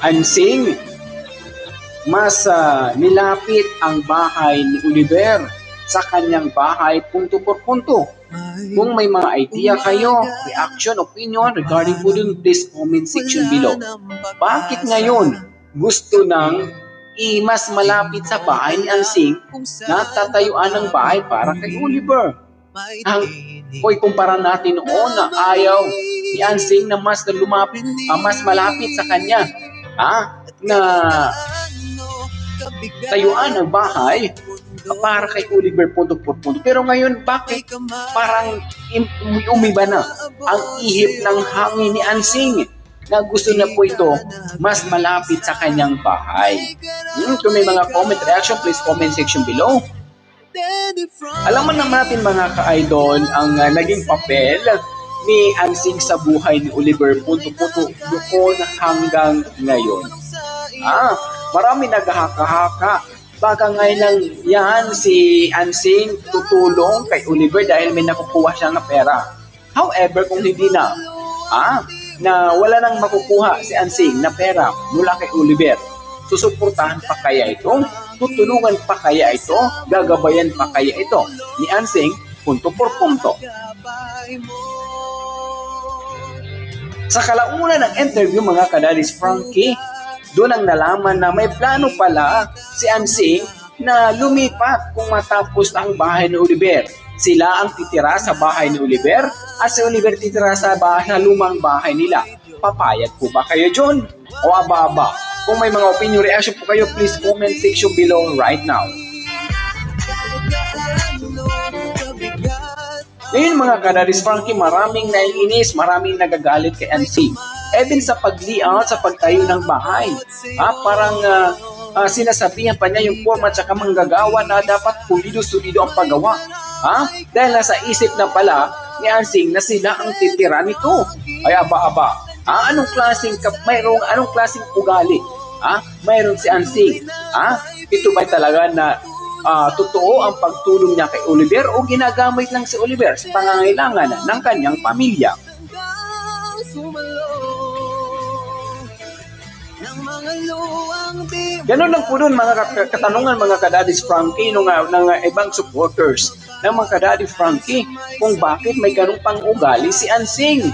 Ansing, mas nilapit ang bahay ni Oliver sa kanyang bahay punto por punto. Kung may mga idea kayo, reaction, opinion regarding po dun, please comment section below. Bakit ngayon gusto nang mas malapit sa bahay ni Ansing na tatayuan ng bahay para kay Oliver? Kumpara natin noon na ayaw ni Ansing na mas malapit sa kanya. Na tayuan ang bahay para kay Oliver punto por punto. Pero ngayon, bakit parang umiba na ang ihip ng hangin ni Ansing na gusto na po ito mas malapit sa kanyang bahay? Kung may mga comment reaction, please comment section below. Alam mo naman natin mga ka-idol ang naging papel ni Ansing sa buhay ni Oliver punto doon hanggang ngayon. Marami naghahaka-haka. Baka ngayon lang yan si Ansing tutulong kay Oliver dahil may nakukuha siya na pera. However, kung hindi na wala nang makukuha si Ansing na pera mula kay Oliver, susuportahan pa kaya ito? Tutulungan pa kaya ito? Gagabayan pa kaya ito ni Ansing punto por punto? Sa kalaunan ng interview mga kadadis Frankie, doon ang nalaman na may plano pala si Ansing na lumipat kung matapos na ang bahay ni Oliver. Sila ang titira sa bahay ni Oliver at si Oliver titira sa lumang bahay nila. Papayag po ba kayo dyan? O aba-aba? Kung may mga opinion reaction po kayo, please comment section below right now. Ngayon mga kadadis Frankie, maraming naiinis, maraming nagagalit kay Ansing. Even sa pag-layout, sa pagtayo ng bahay. Parang sinasabihan pa niya yung format at manggagawa na dapat pulido-sulido ang paggawa. Dahil nasa isip na pala ni Ansing na sila ang titira nito. Ay aba-aba. Anong klaseng ugali? Mayroon si Ansing. Ito ba talaga na totoo ang pagtulong niya kay Oliver o ginagamit lang si Oliver sa pangangailangan ng kanyang pamilya? Ganun lang po doon mga katanungan mga kadadis Frankie ng ibang supporters ng mga kadadis Frankie kung bakit may ganun pang ugali si Ansing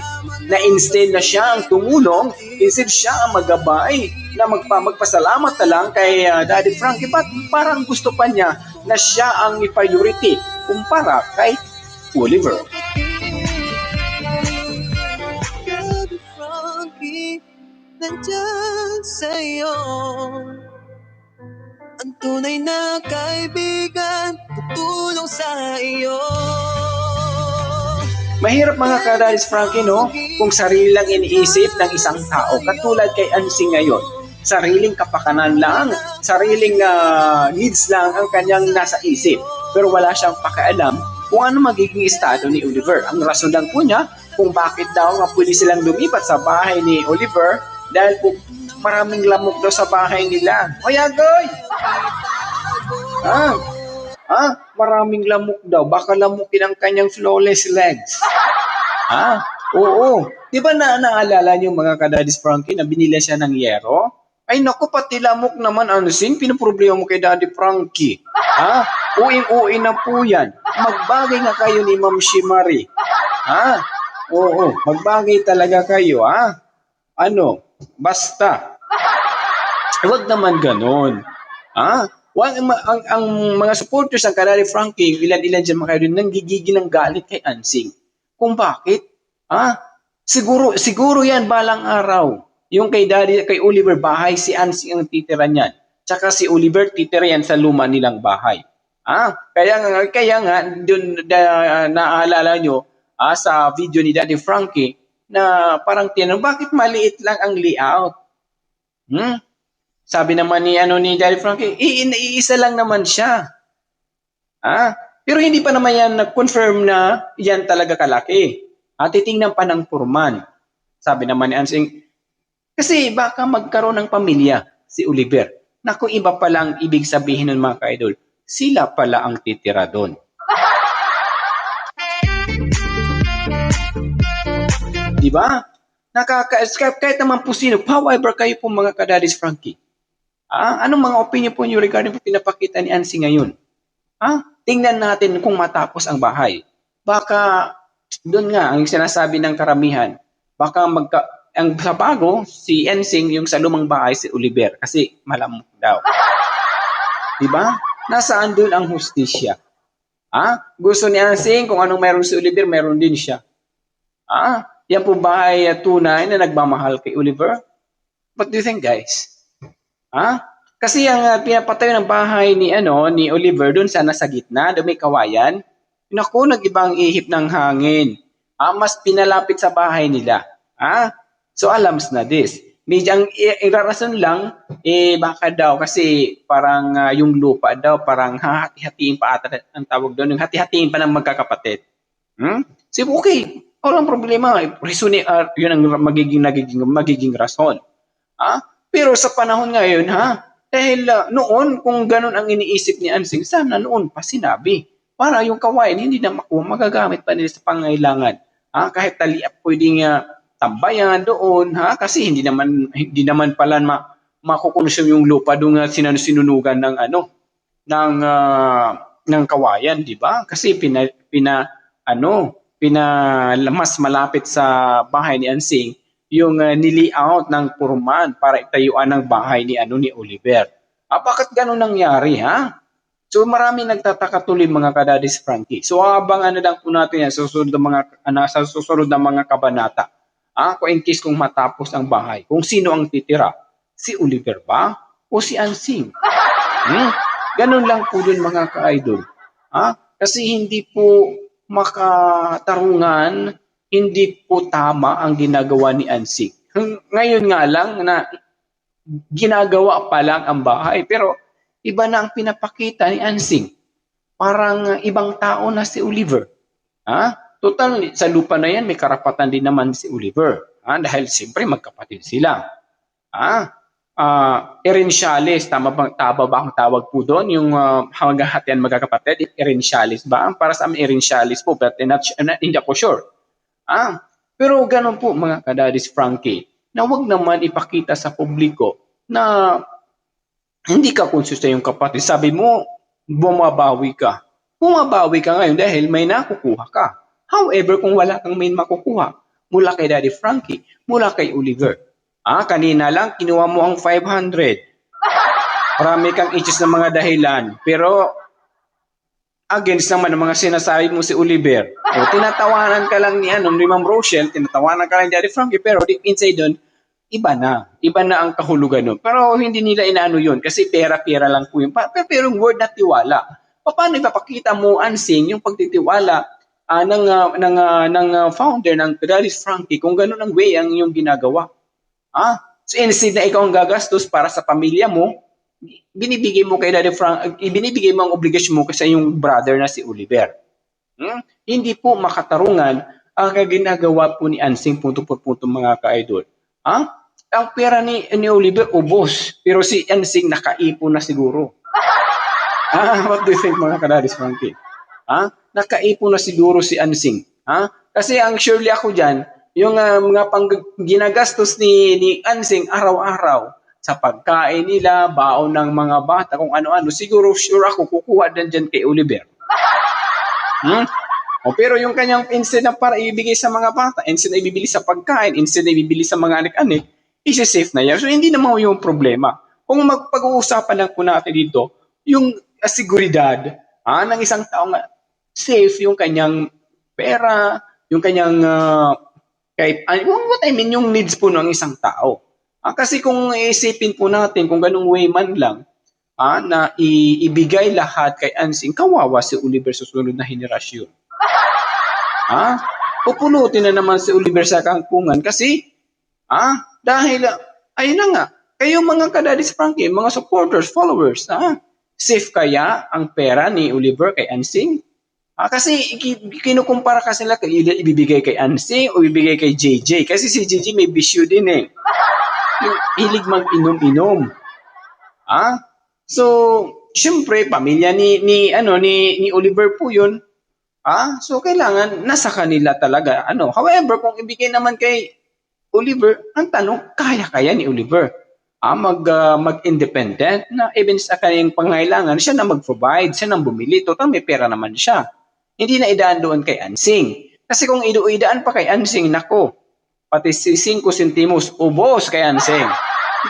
na instead na siya ang tumulong, instead siya ang magabay na magpasalamat na lang kay Daddy Frankie, but parang gusto pa niya na siya ang i-priority kumpara kay Oliver. Nandyan sa'yo ang tunay na kaibigan, tutulong sa iyo. Mahirap mga kadadis Frankie, no? Kung sarili lang iniisip ng isang tao, katulad kay Ansing ngayon. Sariling kapakanan lang, sariling needs lang ang kanyang nasa isip. Pero wala siyang pakialam kung ano magiging estado ni Oliver. Ang rason lang po niya kung bakit daw pwede silang lumipat sa bahay ni Oliver dahil po maraming lamok daw sa bahay nila. O yagoy! Maraming lamok daw. Baka lamukin ang kanyang flawless legs. Oo. Di ba naalala niyo mga kadadis Frankie na binila siya ng yero? Ay naku, pati lamok naman, Ansing, pinoproblema mo kay Daddy Frankie. Uing-uwi na po yan. Magbagay nga kayo ni Ma'am Shimari. Oo, magbagay talaga kayo, basta. Huwag naman ganon. Ang mga supporters ng Kadaddy Frankie, ilan-ilan dyan mga kayo rin, nanggigigil ng galit kay Ansing. Kung bakit? Siguro yan balang araw. Yung kay Oliver bahay, si Ansing ang titira niyan. Tsaka si Oliver titira yan sa luma nilang bahay. Kaya nga dun, naalala nyo sa video ni Daddy Frankie na parang tinanong, bakit maliit lang ang layout? Sabi naman ni Daddy Frankie, iisa lang naman siya. Pero hindi pa naman yan nag-confirm na yan talaga kalaki. Titingnan pa ng purman. Sabi naman ni Ansing, kasi baka magkaroon ng pamilya si Oliver. Naku, iba pala ang ibig sabihin ng mga ka-idol. Sila pala ang titira doon. Diba? Kahit naman po sino, however kayo po mga kadadis Frankie, anong mga opinion po niyo regarding po pinapakita ni Ansi ngayon? Tingnan natin kung matapos ang bahay. Baka, doon nga, ang sinasabi ng karamihan, baka ang sa bago, si Ensing, yung sa lumang bahay, si Oliver, kasi malamok daw. Diba? Nasaan doon ang hustisya? Gusto ni Ensing, kung anong meron si Oliver, meron din siya. Yan po ba ay tunay na nagmamahal kay Oliver? What do you think, guys? Kasi ang pinapatayo ng bahay ni Oliver doon sana sa gitna, doon may kawayan. Naku, nag-ibang ihip ng hangin. Mas pinalapit sa bahay nila. So alam na this. Medyo ang irarason lang, baka daw kasi parang yung lupa daw, parang hati-hatiin pa ata ang tawag doon, yung hati-hatiin pa ng magkakapatid. So okay, walang problema. Yun ang magiging rason. Pero sa panahon ngayon, dahil noon, kung ganun ang iniisip ni Ansing, sana noon pa sinabi. Para yung kawain, hindi na makuha, magagamit pa nila sa pangailangan. Kahit taliap pwedeng tambayan doon, kasi hindi naman pala makukonsume yung lupa doon sinunugan ng kawayan, di ba? Kasi mas malapit sa bahay ni Ansing yung nili-out ng purman para itayuan ng bahay ni Oliver. Bakit ganun nangyari, So marami nagtataka tuloy mga kadadis Frankie. So abangan na lang po natin yan sa susunod na mga kabanata. Kung in case kung matapos ang bahay, kung sino ang titira, si Oliver ba o si Ansing? Ganun lang po dun mga ka-idol. Kasi hindi po makatarungan, hindi po tama ang ginagawa ni Ansing. Ngayon nga lang na ginagawa pa lang ang bahay, pero iba na ang pinapakita ni Ansing. Parang ibang tao na si Oliver. Total, sa lupa na yan, may karapatan din naman si Oliver. Dahil siyempre magkapatid sila. Erensyales, tama ba ang tawag po doon? Yung hanggang magkakapatid, erensyales ba? Para sa amin, erensyales po, but hindi ako sure. Pero ganun po mga kadadis Frankie, na wag naman ipakita sa publiko na hindi ka konsyos yung kapatid. Sabi mo, bumabawi ka. Bumabawi ka ngayon dahil may nakukuha ka. However, kung wala kang may makukuha, mula kay Daddy Frankie, mula kay Oliver. Kanina lang, kinuha mo ang 500. Marami kang issues ng mga dahilan. Pero, against naman ng mga sinasabi mo si Oliver. Tinatawanan ka lang ni Ma'am Rochelle, tinatawanan ka lang ni Daddy Frankie, pero deep inside doon, iba na ang kahulugan nun. Pero hindi nila inaano yun kasi pera-pera lang po yun. Pero yung word na tiwala, paano ipapakita mo, Ansing, yung pagtitiwala ng founder ng Daddy Frankie kung gano'n ang way ang yung ginagawa? So instead na ikaw ang gagastos para sa pamilya mo, binibigay mo kay Daddy Frankie, binibigay mo ang obligasyon mo kasi yung brother na si Oliver. Hindi po makatarungan ang ginagawa po ni Ansing punto por punto mga ka-idol. Ang pera ni Oliver ubos, pero si Ansing nakaipon na siguro. What do you think mga kadadis Frankie? Nakaipon na siguro si Ansing. Kasi ang surely ako dyan, yung mga ginagastos ni Ansing araw-araw sa pagkain nila, baon ng mga bata, kung ano-ano, siguro sure ako kukuha dyan kay Oliver. Pero yung kanyang instead na para ibigay sa mga bata, instead na ibibili sa pagkain, instead na ibibili sa mga anik-anik, isi-safe na yan. So, hindi naman yung problema. Kung magpag-uusapan lang po natin dito, yung seguridad ng isang tao nga, safe yung kanyang pera, yung kanyang, what I mean, yung needs po ng isang tao. Kasi kung isipin po natin, kung ganung way man lang, na ibigay lahat kay Ansing, kawawa si Oliver sa susunod na henerasyon. Pupulutin na naman si Oliver sa kangkungan kasi, dahil, ayun na nga, kayo mga kadadis Frankie, mga supporters, followers, safe kaya ang pera ni Oliver kay Ansing? Kasi kinukumpara kasi sila, ibibigay kay Ansing o ibibigay kay JJ. Kasi si JJ may bisyo din eh. Yung hilig mag-inom-inom. So, syempre, pamilya ni Oliver po yun. So, kailangan nasa kanila talaga. However, kung ibigay naman kay Oliver, ang tanong, kaya-kaya ni Oliver mag-independent na even sa kanyang pangailangan, siya na mag-provide, siya na bumili. Total, may pera naman siya. Hindi na idaan doon kay Ansing. Kasi kung idaan pa kay Ansing, nako, pati si 5 centimos, ubos kay Ansing.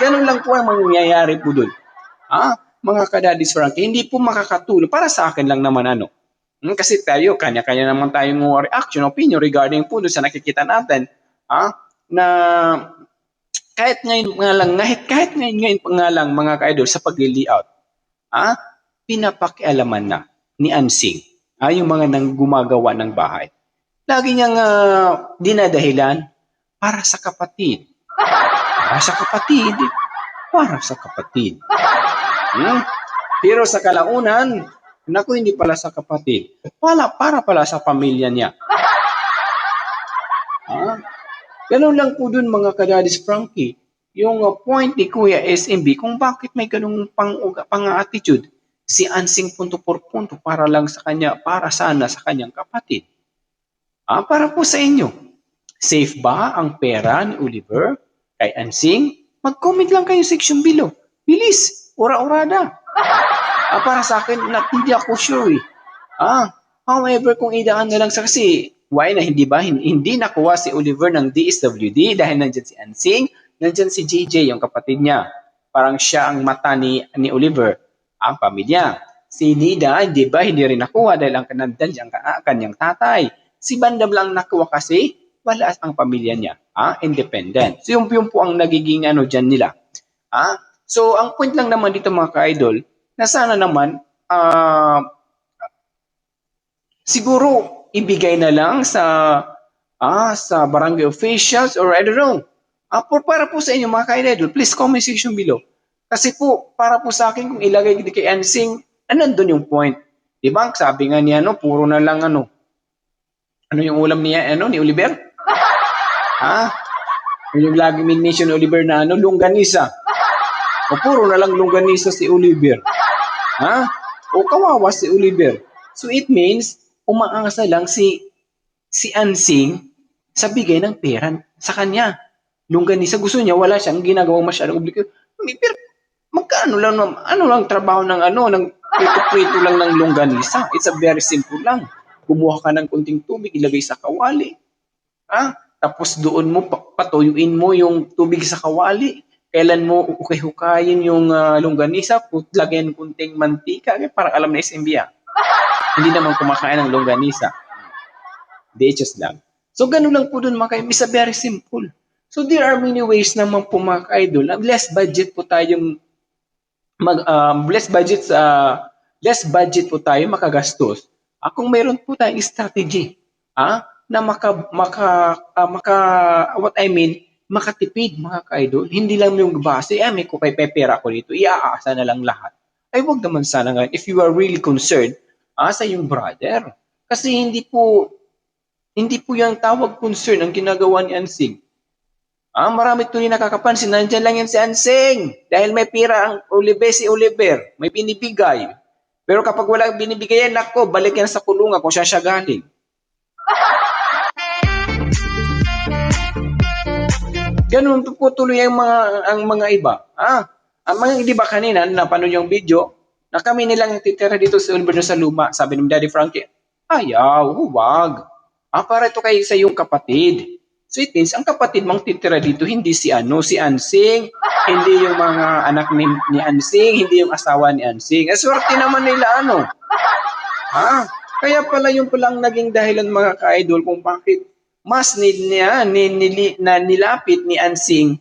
Ganun lang po ang mangyayari po doon. Mga kadadis Frankie, hindi po makakatulong. Para sa akin lang naman kasi tayo, kanya-kanya naman tayong reaction, opinion regarding po doon sa nakikita natin na kahit ngayon pa nga lang mga ka-idol sa pag-layout, pinapakialaman na ni Ansing yung mga nang gumagawa ng bahay. Lagi niyang dinadahilan para sa kapatid. Para sa kapatid. Para sa kapatid. Pero sa kalaunan, naku, hindi pala sa kapatid. Para pala sa pamilya niya. Ganun lang po dun mga kadadis Frankie. Yung point ni Kuya SMB kung bakit may ganung pang-attitude si Ansing punto por punto para lang sa kanya, para sana sa kanyang kapatid. Para po sa inyo, safe ba ang pera ni Oliver kay Ansing? Mag-comment lang kayo section below. Bilis, ura-urada. Para sa akin, hindi ako sure. However, kung idaan na lang sa kasi, why na hindi ba? Hindi nakuha si Oliver ng DSWD dahil nandyan si Ansing, nandyan si JJ, yung kapatid niya. Parang siya ang mata ni Oliver, ang pamilya. Si Nida, di ba, hindi rin nakuha dahil ang kanyang tatay. Si Bandam lang nakuha kasi wala ang pamilya niya. Independent. So yung po ang nagiging dyan nila. So ang point lang naman dito mga ka-idol, na sana naman siguro ibigay na lang sa barangay officials or I don't know. Para po sa inyo mga ka-idol, please comment section below. Kasi po, para po sa akin, kung ilagay kay Ansing, nandun yung point. Diba? Sabi nga niya, puro na lang ano yung ulam niya, ni Oliver? Yung lagi mention ni Oliver na longganisa. O puro na lang longganisa si Oliver. O kawawa si Oliver. So it means, umaasa lang si Ansing sa bigay ng pera sa kanya. Longganisa, gusto niya, wala siyang ginagawang masyadong obligado. Pero magkano lang, lang trabaho ng ng prito lang ng longganisa. It's a very simple lang. Kumuha ka ng kunting tubig, ilagay sa kawali. Tapos doon mo, patuyuin mo yung tubig sa kawali. Kailan mo hukayin yung longganisa, lagyan kunting mantika, para alam na SMB. Hindi naman kumakain ng longganisa. Dechos lang. So ganun lang po doon mga ka-idol. It's a very simple. So there are many ways naman po mga ka-idol. Less budget po tayong less budget po tayo makagastos. Kung mayroon po tayong strategy na makatipid mga ka-idol, hindi lang yung base, may pera ko dito, iaasa na lang lahat. Ay wag naman sana nga if you are really concerned sa yung brother. Kasi hindi po yung tawag concern ang ginagawa ni Ansing. Marami tuloy nakakapansin, nandiyan lang yan si Ansing. Dahil may pera ang si Oliver, may binibigay. Pero kapag wala binibigay yan, balik yan sa kulungan kung siya galing. Ganun po tuloy ang mga iba. Ang mga iba kanina, napanood yung video, na kami nilang titira dito sa Oliver sa luma, sabi ni Daddy Frankie, ayaw, huwag. Para ito kayo sa iyong kapatid. So it means, ang kapatid mong titira dito, hindi si Ansing, hindi yung mga anak ni Ansing, hindi yung asawa ni Ansing. Swerte naman nila, Kaya pala yung palang naging dahilan mga ka-idol kung bakit mas nilapit ni Ansing,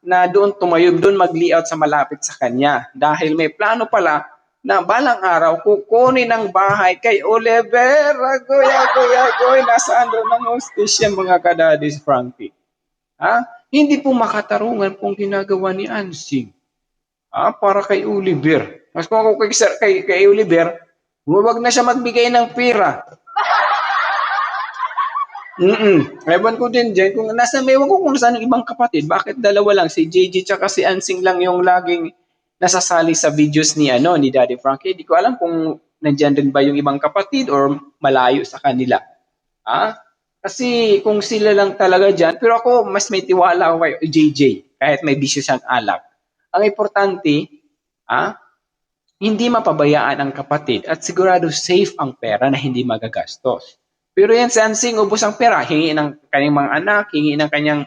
na doon tumayo, doon mag-layout sa malapit sa kanya. Dahil may plano pala na balang araw kukunin ng bahay kay Oliver. Agoy, nasaan doon ang hostage yan mga kadadis Frankie? Hindi po makatarungan pong ginagawa ni Ansing. Para kay Oliver. Mas kung ako kay Oliver, huwag na siya magbigay ng pera. Ewan ko din dyan, kung ewan ko kung saan ang ibang kapatid, bakit dalawa lang, si JJ tsaka si Ansing lang yung laging nasasali sa videos ni Daddy Frankie. Di ko alam kung nandyan din ba yung ibang kapatid or malayo sa kanila. Kasi kung sila lang talaga dyan, pero ako mas may tiwala ako kay JJ, kahit may bisyo siyang alak. Ang importante, ah, hindi mapabayaan ang kapatid at sigurado safe ang pera na hindi magagastos. Pero yan si Ansing, ubos ang pera, hingi ng kanyang mga anak, hingi ng kanyang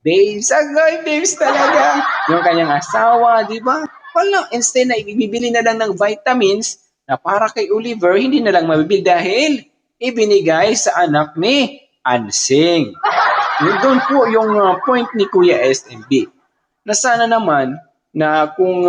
babes, agoy, babes talaga. Yung kanyang asawa, di ba? Wala, instead na ibibili na lang ng vitamins na para kay Oliver, hindi na lang mabibili dahil ibinigay sa anak ni Ansing. Yun doon po yung point ni Kuya SMB. Na sana naman na kung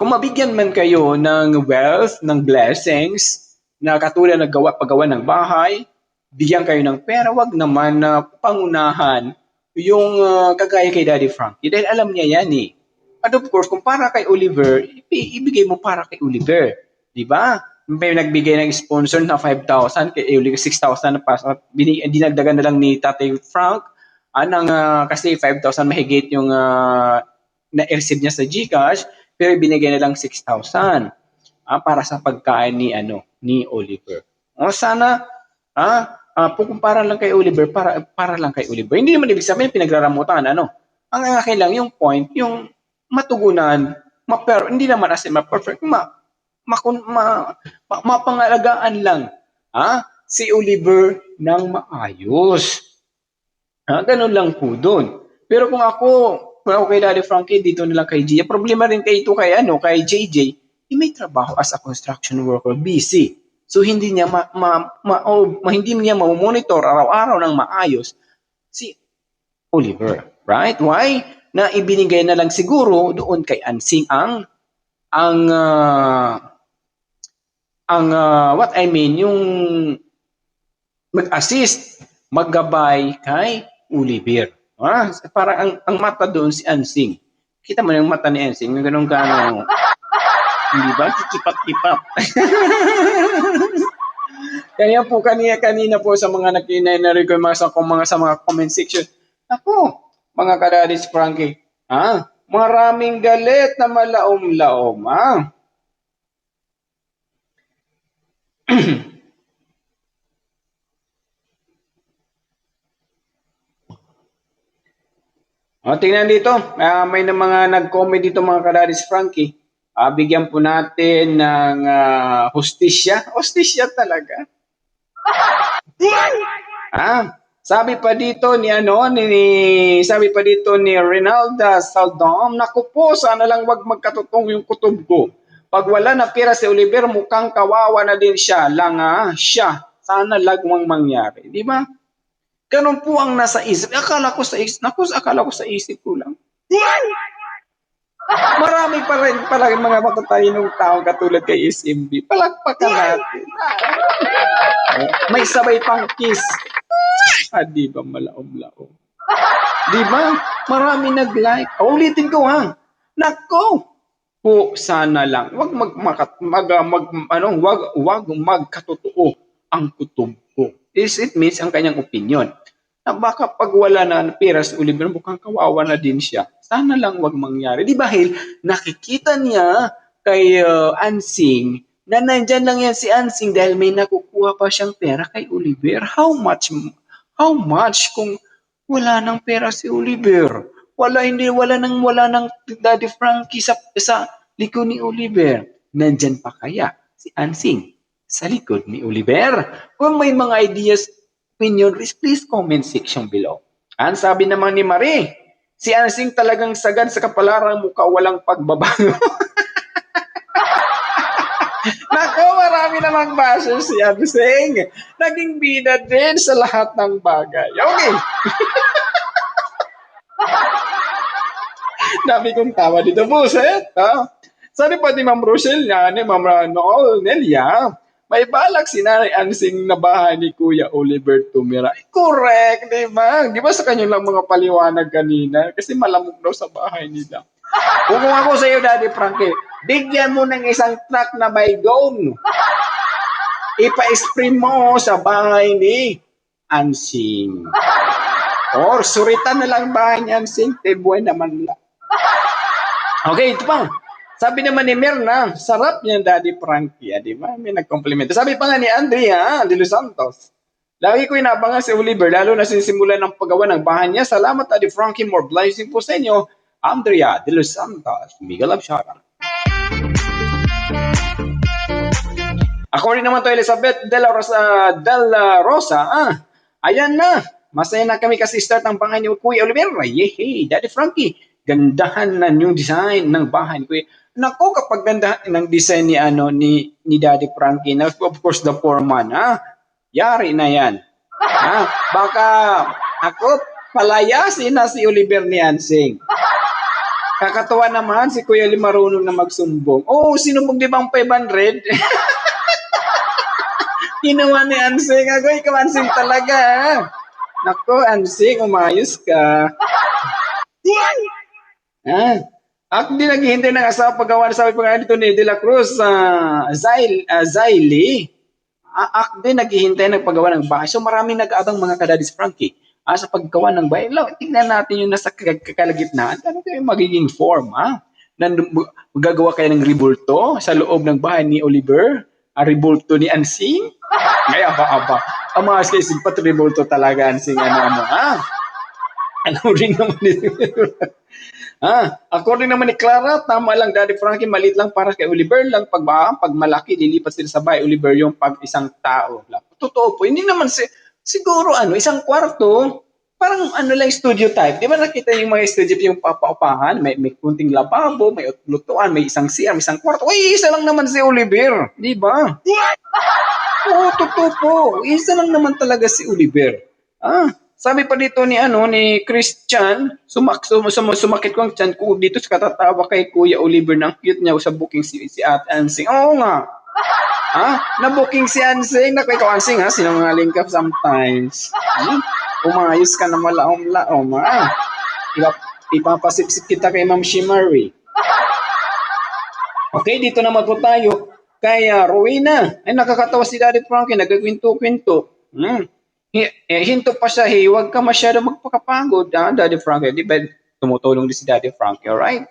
mabigyan man kayo ng wealth, ng blessings, na katulad ng paggawa ng bahay, bigyan kayo ng pera, wag naman na pangunahan yung kagaya kay Daddy Frankie. Dahil alam niya yan eh. And of course, kung para kay Oliver, ibigay mo para kay Oliver. Di ba? May nagbigay ng sponsor na 5,000, kay Oliver 6,000 na pasok. Dinagdagan na lang ni Tatay Frank. Kasi 5,000 mahigit yung na-receive niya sa GCash, pero binigay na lang 6,000 para sa pagkain ni Oliver. Sana kumpara lang kay Oliver, para lang kay Oliver. Hindi naman ibig sabihin pinaglaramutan, Ang akin lang yung point, yung matugunan, hindi naman as in ma-perfect, mapangalagaan lang si Oliver ng maayos. Ganun lang po doon. Pero kung ako kay Daddy Frankie, dito na lang kay Gia. Problema rin kay JJ, may trabaho as a construction worker, busy. So hindi niya hindi niya ma-monitor araw-araw ng maayos si Oliver, right? Why? Na ibinigay na lang siguro doon kay Ansing what I mean, yung mag-assist, maggabay kay Oliver. Para ang mata doon si Ansing. Kita mo yung mata ni Ansing, yung ganun hindi ba? Kikipat-kipat. Kaya po kanina po sa mga nakinay-narinig ko sa mga comment section. Ako, mga kadadis Frankie, maraming galit na malaom-laom, tingnan dito, may mga nag-comment dito mga kadadis Frankie. Bigyan po natin ng hustisya. Hustisya talaga. Sabi pa dito ni Rinalda Saldom, naku po, sana lang wag magkatutong yung kutob ko. Pag wala na pera si Oliver, mukhang kawawa na din siya. Siya. Sana lagwang mangyari. Di ba? Ganun po ang nasa isip. Akala ko sa isip ko lang. Marami pa rin pala mga matatalinong taong katulad kay SMB. Palakpakan natin. May sabay pang kiss. Di ba malaom-laom? Di ba? Marami nag-like. Ulitin ko Nako. Po, sana lang. Wag magkatotoo ang kutob ko. It means ang kanyang opinion. Na baka pag wala na pera si Oliver, mukhang kawawa na din siya. Sana lang wag mangyari. Di ba, nakikita niya kay Ansing na nandyan lang yan si Ansing dahil may nakukuha pa siyang pera kay Oliver. How much kung wala nang pera si Oliver? Wala nang Daddy Frankie sa likod ni Oliver. Nandyan pa kaya si Ansing sa likod ni Oliver? Kung may mga ideas, opinion, please comment section below. Ang sabi naman ni Marie, si Ansing talagang sagad sa kapalarang mukha, walang pagbabago. Nako, marami namang baso si Ansing. Naging bida din sa lahat ng bagay. Okay. Dami kong tawa dito, buset. Sabi pa ni Ma'am Rochelle ni Ma'am Nelia, may balak si Nanay Ansing na bahay ni Kuya Oliver tumira. Correct, di ba? Di ba sa kanya lang mga paliwanag kanina? Kasi malamok daw sa bahay nila. Kung ako sa iyo, Daddy Frankie, bigyan mo ng isang truck na baygon. Ipa-spray mo sa bahay ni Ansing. Or suritan na lang bahay ni Ansing, buhay naman lang. Okay, ito pa. Sabi naman ni Mirna, sarap niyan, Daddy Frankie. Di ba? May nag-complimento. Sabi pa nga ni Andrea de Los Santos, lagi ko inaabangan si Oliver, lalo na sinisimulan ng paggawa ng bahay niya. Salamat, Daddy Frankie. More blessing po sa inyo. Andrea de Los Santos. Miguel Abshara. According naman to Elizabeth Della Rosa, ayan na. Masaya na kami kasi start ang bahay ni Kuya Oliver. Yehey, Daddy Frankie. Gandahan na yung design ng bahay ni Kuya. Nako, kapag gandahan ng design ni Daddy Frankie, na of course the foreman, yari na yan. Baka ako palayasin na si Oliver ni Ansing. Kakatawa naman si Kuya Oli marunong na magsumbong. Sinumbong di ba ang 500? Kinuha ni Ansing. Ikaw Ansing talaga. Nako, Ansing, umayos ka. Ako din naghihintay ng asawa paggawa na sabi pa nga dito ni De La Cruz, Zaili. Ako din naghihintay ng paggawa ng bahay. So maraming nag-aabang mga kadadis Frankie. Sa paggawa ng bahay. Tingnan natin yung nasa kalagitnaan. Ano kayo magiging form, Magagawa kayo ng ribulto sa loob ng bahay ni Oliver? Ribulto ni Ansing? Ay, aba. Ang mga skisig pa, ribulto talaga, Ansing. According naman ni according naman ni Clara, tama lang, Daddy Frankie, maliit lang para kay Oliver lang. Pag malaki, lilipat sila sa bahay, Oliver yung pag isang tao. Totoo po, hindi naman siguro isang kwarto, parang lang studio type. Di ba nakita yung mga studio yung papaupahan, may kunting lababo, may lutuan, may isang CR, may isang kwarto. Isa lang naman si Oliver, di ba? Oo, totoo po. Isa lang naman talaga si Oliver. Sabi pa dito ni Christian, sumakit ko ang tiyan ko dito sa katatawa kay Kuya Oliver ng cute niya sa booking si Ate Ansing. Oo nga. Na-booking si Ansing. Naku, ikaw Ansing sinungaling ka sometimes. Umayos ka na malaom-laom. Ipapasipsip kita kay Ma'am Shimari. Okay, dito naman po tayo. Kay Rowena. Ay, nakakatawa si Daddy Frankie. Nagkwento-kwento. Hinto pa siya, huwag ka masyado magpakapagod, Daddy Frankie. Di ba tumutulong din si Daddy Frankie, alright?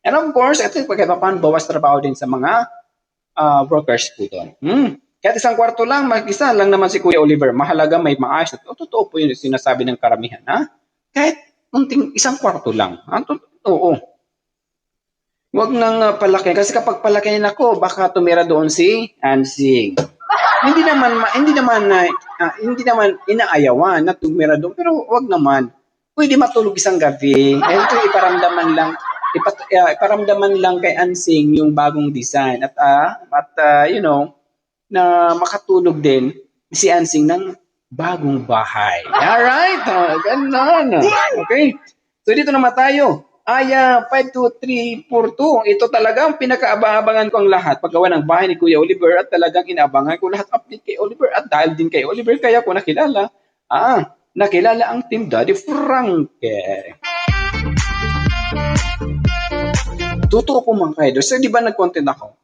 And of course, ito yung pagkakapan, bawas trabaho din sa mga workers po doon. Kahit isang kwarto lang, mag-isa lang naman si Kuya Oliver. Mahalaga, may maayos. Totoo po yun sinasabi ng karamihan, Kahit isang kwarto lang. Totoo. Huwag nang palaki. Kasi kapag palaki ako, baka tumira doon si Ansing. Hindi naman inaayawan na tumira doon, pero wag naman. Pwede matulog isang gabi. Ito iparamdaman lang kay Ansing yung bagong design at na makatulog din si Ansing ng bagong bahay. Alright? Ganun. Okay? So dito naman tayo. 52342. Ito talaga ang pinakaabang-abangan ko ang lahat. Paggawa ng bahay ni Kuya Oliver at talagang inaabangan ko lahat update kay Oliver at dahil din kay Oliver kaya ko nakilala ang Team Daddy Frankie. Totoo po mga kaidol. So, di ba nag-content ako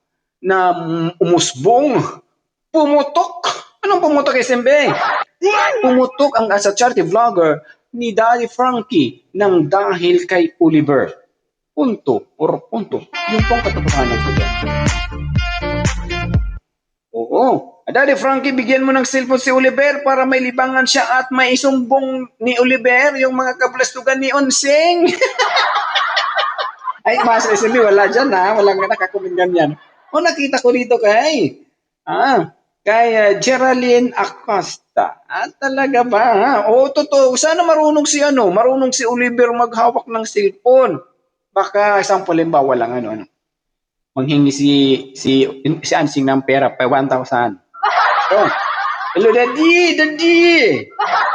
na umusbong, pumutok. Anong pumutok, SMB? Pumutok ang sa charity vlogger ni Daddy Frankie nang dahil kay Oliver. Punto. Yung pong katotohanan ko dyan. Oo. Daddy Frankie, bigyan mo ng cellphone si Oliver para may libangan siya at may isumbong ni Oliver yung mga kablastugan ni Onsing. Ay, mas SMB, wala dyan walang nakakomment ganyan. Nakita ko dito kay Geraldine Acosta. Talaga ba? Totoo. Sana marunong si Oliver maghawak ng cellphone. Baka isang halimbawa lang manghingi si Ansing ng pera pa 1,000. Hello, Daddy.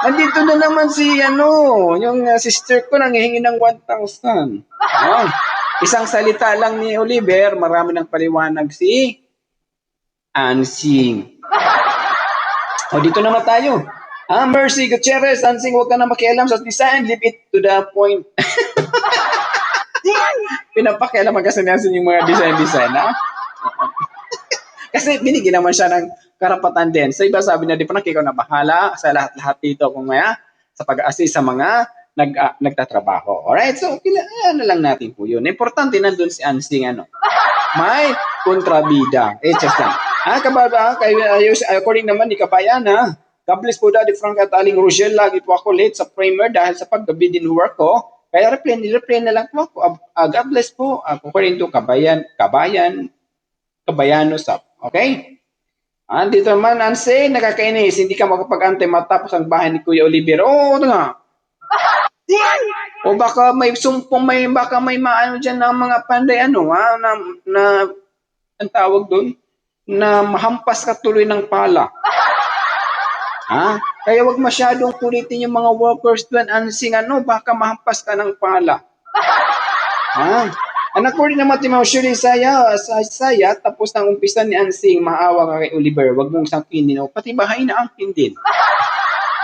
Nandito na naman si yung sister ko nanghihingi ng 1,000. Isang salita lang ni Oliver, marami ng paliwanag si Ansing. Dito naman tayo. Mercy Gutierrez, Ansing, huwag ka na makialam sa design, leave it to the point. Pinapakialaman kasi ni Ansing yung mga design, Kasi binigyan naman siya ng karapatan din. Sa iba sabi na, di pa ikaw na bahala sa lahat-lahat dito sa pag-assist sa mga nagtatrabaho. Alright? So, lang natin po yun. Importante nandun si Ansing, may kontrabida. Just lang. Kababa, according naman ni Kabayan, God bless po Daddy Frank at Aling Rochelle. Lagi po ako late sa primer dahil sa paggabi din work ko. Kaya reply na lang po ako. God bless po. According to Kabayano Sap. Okay? Dito naman, Anse, nakakainis. Hindi ka makapag-antay matapos ang bahay ni Kuya Oliver. Oo, ito nga. O baka may sumpong, baka may maano dyan ng mga panday, na ang tawag doon, na mahampas ka tuloy ng pala. Kaya wag masyadong kulitin yung mga workers doon, Ansing, baka mahampas ka ng pala. Anak ko rin naman Timothy saya, tapos nang umpisa ni Ansing, maawa ka kay Oliver, wag mong sangkinin, pati bahay na angkin din.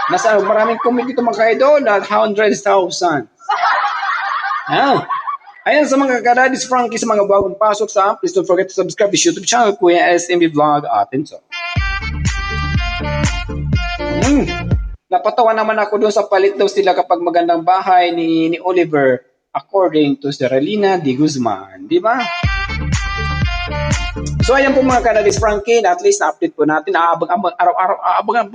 Nasa maraming comment dito mga ka-idol, 100,000. Ayan sa mga kadadis Frankie, sa mga bagong pasok sa please don't forget to subscribe to YouTube channel Kuya SMB Vlog atin so. Napatawa naman ako doon sa palit daw sila kapag magandang bahay ni Oliver according to Seralina Di Guzman, di ba? So ayan po mga kadadis Frankie, at least na-update po natin, aabangan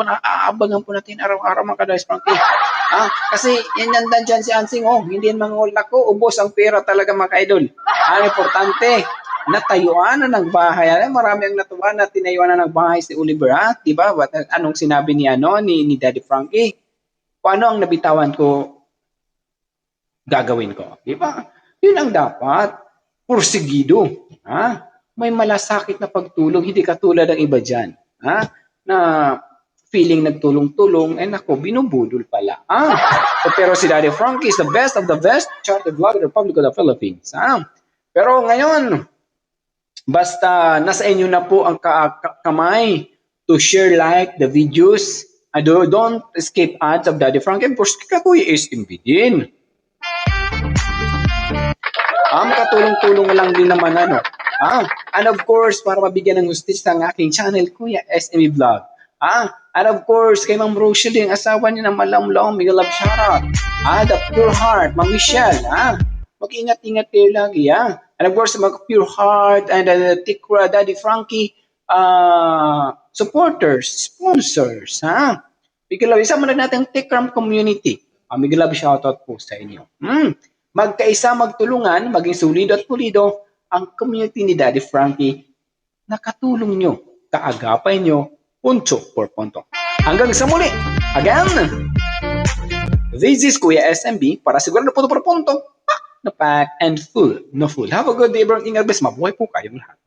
po natin araw-araw mga kadadis Frankie. Kasi yan nandan dyan si Ansing, hindi yan mga ulak ko, ubos ang pera talaga mga ka-idol. Ang importante, natayuan na ng bahay. Marami ang natuwa na tinayuan na ng bahay si Oliver, di ba? Anong sinabi ni Daddy Frankie? Kung ano ang nabitawan ko, gagawin ko, di ba? Yun ang dapat, pursigido, may malasakit na pagtulong, hindi katulad ng iba dyan, na feeling nagtulong-tulong, nako, binubudol pala. Pero si Daddy Frankie is the best of the best chartered vlogger in the Republic of the Philippines. Pero ngayon, basta nasa inyo na po ang kamay to share, like the videos. Don't skip ads of Daddy Frankie. Of course, Kuya SMB din. Makatulong-tulong lang din naman and of course, para mabigyan ng hustisya ang aking channel, Kuya SMB Vlog. And of course, kay Ma'am Rochelle, yung asawa niya na malamlong, mega love shoutout. The Pure Heart, Ma'am Michelle, mag-ingat-ingat kayo lagi, And of course, mga Pure Heart and Tikra, Daddy Frankie, supporters, sponsors, Mega love, isama na natin ang Tikram community. Mega love shoutout po sa inyo. Magkaisa, magtulungan, maging solido at pulido, ang community ni Daddy Frankie, nakatulong nyo, kaagapay nyo, punto por punto. Hanggang sa muli. Again, this is Kuya SMB para sigurado punto por punto. Na pack and full. No full. Have a good day, bro. Ingat, best. Mabuhay po kayong lahat.